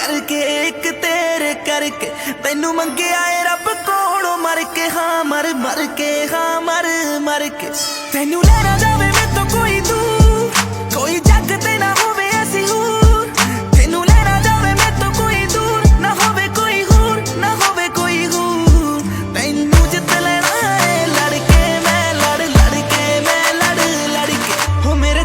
करके एक तेरे करके तैनू मंगे आए रब कोलों मर के हाँ मर मर के हाँ मर मर के तैनू लेना जावे मैं तो कोई दूर कोई जग ते ना होवे ऐसी हूर तैनू लेना जावे मैं तो कोई दूर ना होवे कोई हूर ना होवे कोई हूर तैनू जित लेना है लड़के मैं लड़ लड़के मैं लड़ लड़के हो मेरे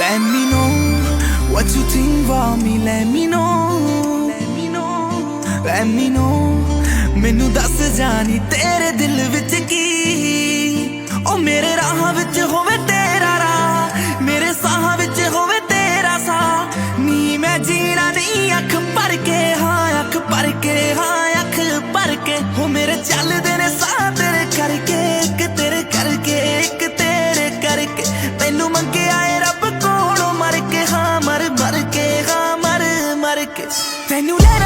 Let me know what you think about me. Let me know. Let me know. Let me know. मैनू दस जानी तेरे दिल विच की ओ मेरे राह विच होवे तेरा राह मेरे साह विच होवे तेरा साह नी मैं जीना नहीं अख भर के हाँ अख भर के हाँ अख भर के हो मेरे चलदे ने साह तेरे करके एक तेरे करके एक तेरे करके तैनू मंगे आए रब कोलों मर के हाँ मर मर के हाँ मर मर के तैनू लेना